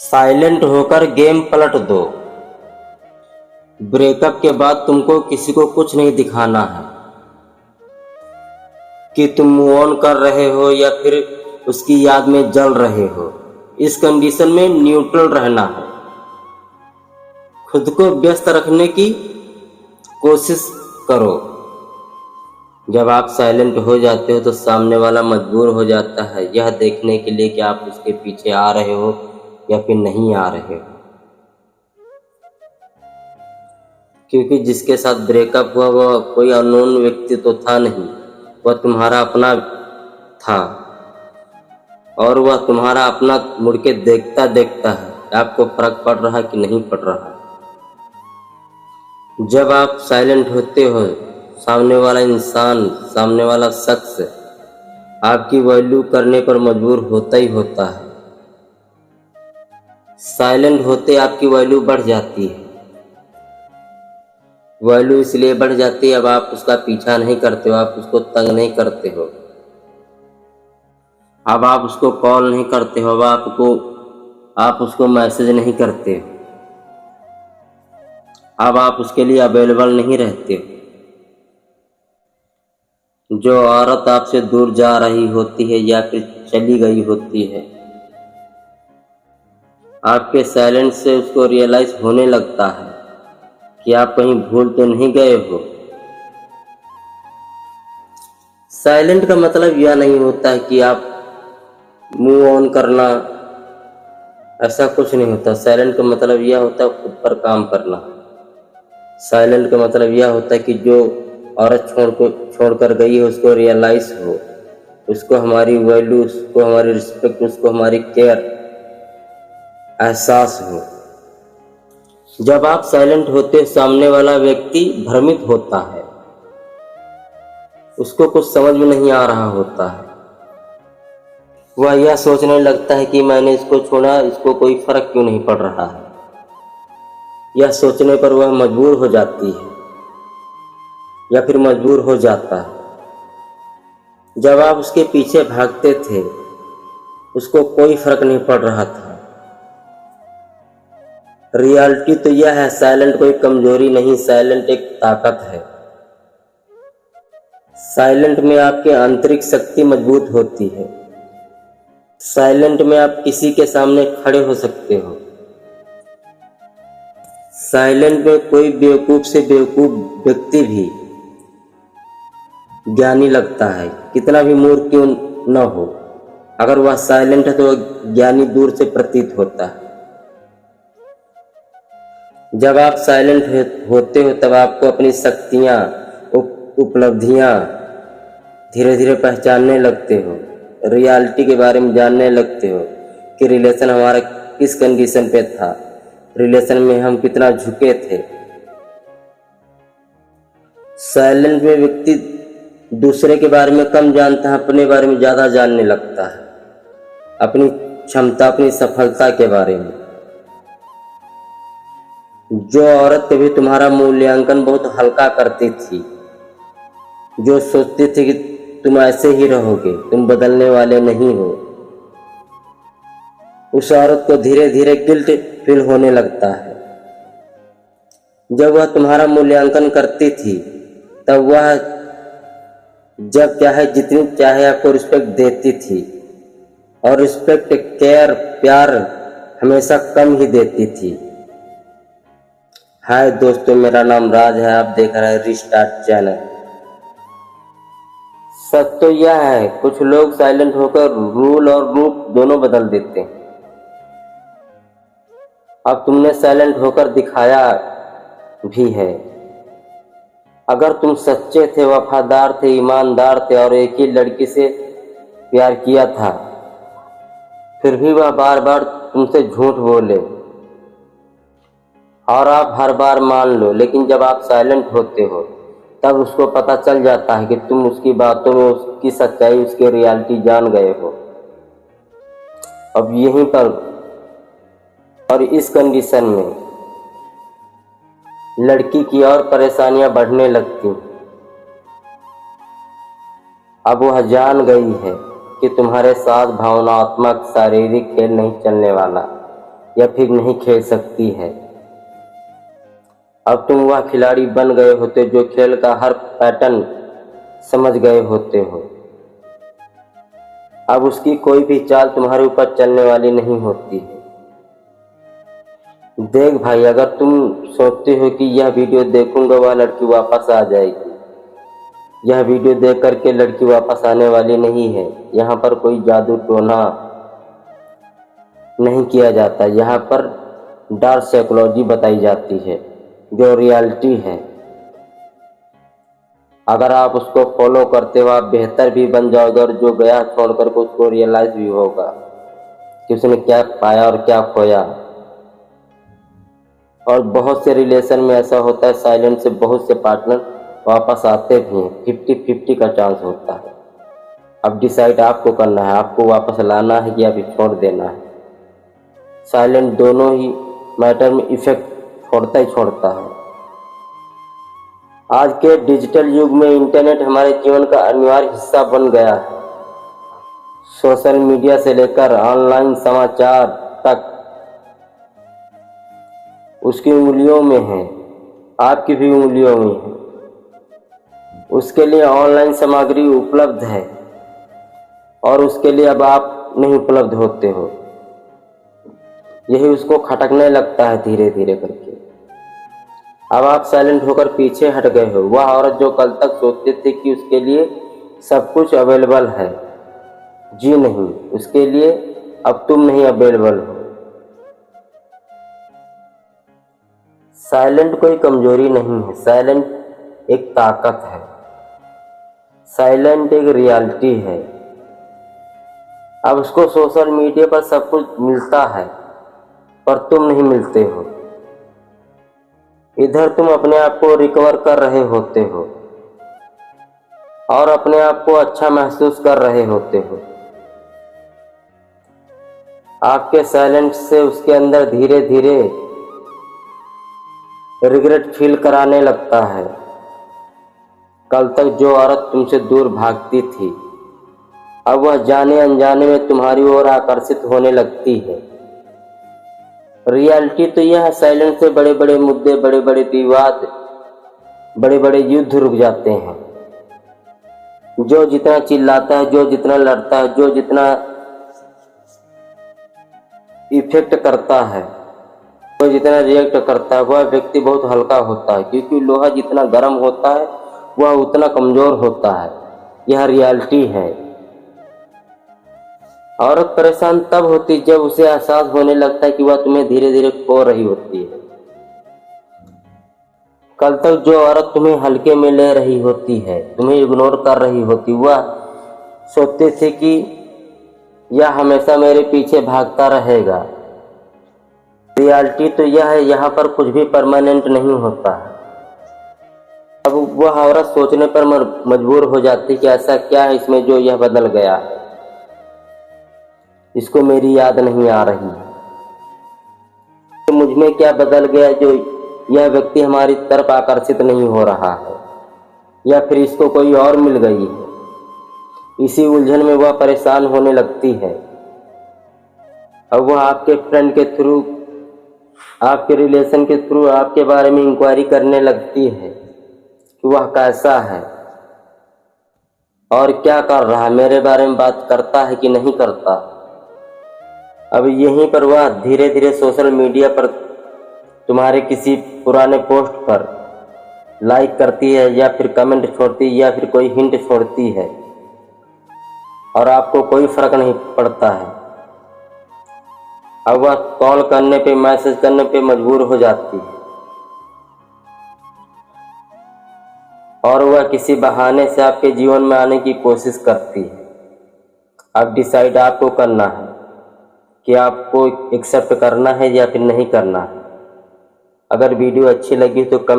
Silent होकर game पलट दो। ब्रेकअप के बाद तुमको किसी को कुछ नहीं दिखाना है कि तुम मूव ऑन कर रहे हो या फिर उसकी याद में जल रहे हो। इस कंडीशन में न्यूट्रल रहना है। खुद को व्यस्त रखने की कोशिश करो। जब आप साइलेंट हो जाते हो तो सामने वाला मजबूर हो जाता है यह देखने के लिए कि आप उसके पीछे आ रहे हो या फिर नहीं आ रहे हो। क्योंकि जिसके साथ ब्रेकअप हुआ वह कोई अननोन व्यक्ति तो था नहीं, वह तुम्हारा अपना था। और वह तुम्हारा अपना मुड़ के देखता देखता है आपको फर्क पड़ रहा कि नहीं पड़ रहा। जब आप साइलेंट होते हो सामने वाला इंसान, सामने वाला शख्स आपकी वैल्यू करने पर मजबूर होता ही होता है। साइलेंट होते आपकी वैल्यू बढ़ जाती है। वैल्यू इसलिए बढ़ जाती है अब आप उसका पीछा नहीं करते हो, आप उसको तंग नहीं करते हो, अब आप उसको कॉल नहीं करते हो, अब आप उसको मैसेज नहीं करते हो, अब आप उसके लिए अवेलेबल नहीं रहते हो। जो औरत आपसे दूर जा रही होती है या फिर चली गई होती है, आपके साइलेंस से उसको रियलाइज होने लगता है कि आप कहीं भूल तो नहीं गए हो। साइलेंट का मतलब यह नहीं होता है कि आप मूव ऑन करना, ऐसा कुछ नहीं होता। साइलेंट का मतलब यह होता है खुद पर काम करना। साइलेंट का मतलब यह होता है कि जो औरत छोड़कर गई है उसको रियलाइज हो, उसको हमारी वैल्यू, उसको हमारी रिस्पेक्ट, उसको हमारी केयर एहसास हो। जब आप साइलेंट होते सामने वाला व्यक्ति भ्रमित होता है, उसको कुछ समझ में नहीं आ रहा होता है। वह यह सोचने लगता है कि मैंने इसको छोड़ा, इसको कोई फर्क क्यों नहीं पड़ रहा है। यह सोचने पर वह मजबूर हो जाती है या फिर मजबूर हो जाता है। जब आप उसके पीछे भागते थे उसको कोई फर्क नहीं पड़ रहा था। रियलिटी तो यह है साइलेंट कोई कमजोरी नहीं, साइलेंट एक ताकत है। साइलेंट में आपकी आंतरिक शक्ति मजबूत होती है। साइलेंट में आप किसी के सामने खड़े हो सकते हो। साइलेंट में कोई बेवकूफ से बेवकूफ व्यक्ति भी ज्ञानी लगता है, कितना भी मूर्ख क्यों न हो। अगर वह साइलेंट है तो वह ज्ञानी दूर से प्रतीत होता है। जब आप साइलेंट होते हो तब आपको अपनी शक्तियां, उपलब्धियां धीरे धीरे पहचानने लगते हो। रियलिटी के बारे में जानने लगते हो कि रिलेशन हमारा किस कंडीशन पे था, रिलेशन में हम कितना झुके थे। साइलेंट में व्यक्ति दूसरे के बारे में कम जानता है, अपने बारे में ज्यादा जानने लगता है, अपनी क्षमता, अपनी सफलता के बारे में। जो औरत कभी तुम्हारा मूल्यांकन बहुत हल्का करती थी, जो सोचती थी कि तुम ऐसे ही रहोगे, तुम बदलने वाले नहीं हो, उस औरत को धीरे धीरे गिल्ट फील होने लगता है। जब वह तुम्हारा मूल्यांकन करती थी तब वह जब चाहे जितनी चाहे आपको रिस्पेक्ट देती थी, और रिस्पेक्ट, केयर, प्यार हमेशा कम ही देती थी। हाय दोस्तों, मेरा नाम राज है, आप देख रहे हैं रिस्टार्ट चैनल। सच तो यह है कुछ लोग साइलेंट होकर रूल और रूप दोनों बदल देते हैं। अब तुमने साइलेंट होकर दिखाया भी है। अगर तुम सच्चे थे, वफादार थे, ईमानदार थे और एक ही लड़की से प्यार किया था, फिर भी वह बार बार तुमसे झूठ बोले और आप हर बार मान लो, लेकिन जब आप साइलेंट होते हो तब उसको पता चल जाता है कि तुम उसकी बातों में उसकी सच्चाई, उसकी रियलिटी जान गए हो। अब यहीं पर और इस कंडीशन में लड़की की और परेशानियां बढ़ने लगती। अब वह जान गई है कि तुम्हारे साथ भावनात्मक शारीरिक खेल नहीं चलने वाला। या फिर नहीं खेल सकती है। अब तुम वह खिलाड़ी बन गए होते जो खेल का हर पैटर्न समझ गए होते हो। अब उसकी कोई भी चाल तुम्हारे ऊपर चलने वाली नहीं होती है। देख भाई, अगर तुम सोचते हो कि यह वीडियो देखूंगा वह लड़की वापस आ जाएगी, यह वीडियो देख करके लड़की वापस आने वाली नहीं है। यहाँ पर कोई जादू टोना नहीं किया जाता। यहाँ पर डार्क साइकोलॉजी बताई जाती है जो रियलिटी है। अगर आप उसको फॉलो करते हो आप बेहतर भी बन जाओगे, और जो गया छोड़कर को उसको रियलाइज भी होगा कि उसने क्या पाया और क्या खोया। और बहुत से रिलेशन में ऐसा होता है, साइलेंट से बहुत से पार्टनर वापस आते भी हैं। 50-50 का चांस होता है। अब डिसाइड आपको करना है, आपको वापस लाना है या फिर छोड़ देना है। साइलेंट दोनों ही मैटर में इफेक्ट छोड़ता ही छोड़ता है। आज के डिजिटल युग में इंटरनेट हमारे जीवन का अनिवार्य हिस्सा बन गया है। सोशल मीडिया से लेकर ऑनलाइन समाचार तक उसकी उंगलियों में है, आपकी भी उंगलियों में है। उसके लिए ऑनलाइन सामग्री उपलब्ध है और उसके लिए अब आप नहीं उपलब्ध होते हो। यही उसको खटकने लगता है धीरे धीरे करके। अब आप साइलेंट होकर पीछे हट गए हो। वह औरत जो कल तक सोचते थे कि उसके लिए सब कुछ अवेलेबल है, जी नहीं, उसके लिए अब तुम नहीं अवेलेबल हो। साइलेंट कोई कमजोरी नहीं है, साइलेंट एक ताकत है, साइलेंट एक रियलिटी है। अब उसको सोशल मीडिया पर सब कुछ मिलता है पर तुम नहीं मिलते हो। इधर तुम अपने आप को रिकवर कर रहे होते हो और अपने आप को अच्छा महसूस कर रहे होते हो। आपके साइलेंट से उसके अंदर धीरे धीरे रिग्रेट फील कराने लगता है। कल तक जो औरत तुमसे दूर भागती थी अब वह जाने अनजाने में तुम्हारी ओर आकर्षित होने लगती है। रियलिटी तो यह है, साइलेंट से बड़े बड़े मुद्दे, बड़े बड़े विवाद, बड़े बड़े युद्ध रुक जाते हैं। जो जितना चिल्लाता है, जो जितना लड़ता है, जो जितना इफेक्ट करता है, जो जितना रिएक्ट करता है, वह व्यक्ति बहुत हल्का होता है। क्योंकि लोहा जितना गर्म होता है वह उतना कमजोर होता है। यह रियलिटी है। औरत परेशान तब होती जब उसे एहसास होने लगता है कि वह तुम्हें धीरे धीरे खो रही होती है। कल तक जो औरत तुम्हें हल्के में ले रही होती है, तुम्हें इग्नोर कर रही होती, वह सोचते थे कि यह हमेशा मेरे पीछे भागता रहेगा। रियलिटी तो यह है, यहाँ पर कुछ भी परमानेंट नहीं होता है। अब वह औरत सोचने पर मजबूर हो जाती कि ऐसा क्या है इसमें जो यह बदल गया है, इसको मेरी याद नहीं आ रही है। तो मुझ में क्या बदल गया जो यह व्यक्ति हमारी तरफ आकर्षित नहीं हो रहा है, या फिर इसको कोई और मिल गई है। इसी उलझन में वह परेशान होने लगती है। अब वह आपके फ्रेंड के थ्रू, आपके रिलेशन के थ्रू आपके बारे में इंक्वायरी करने लगती है कि वह कैसा है और क्या कर रहा है, मेरे बारे में बात करता है कि नहीं करता। अब यहीं पर वह धीरे धीरे सोशल मीडिया पर तुम्हारे किसी पुराने पोस्ट पर लाइक करती है, या फिर कमेंट छोड़ती है, या फिर कोई हिंट छोड़ती है, और आपको कोई फर्क नहीं पड़ता है। अब वह कॉल करने पे, मैसेज करने पे मजबूर हो जाती है, और वह किसी बहाने से आपके जीवन में आने की कोशिश करती है। अब डिसाइड आपको करना है कि आपको एक्सेप्ट करना है या फिर नहीं करना है। अगर वीडियो अच्छी लगी तो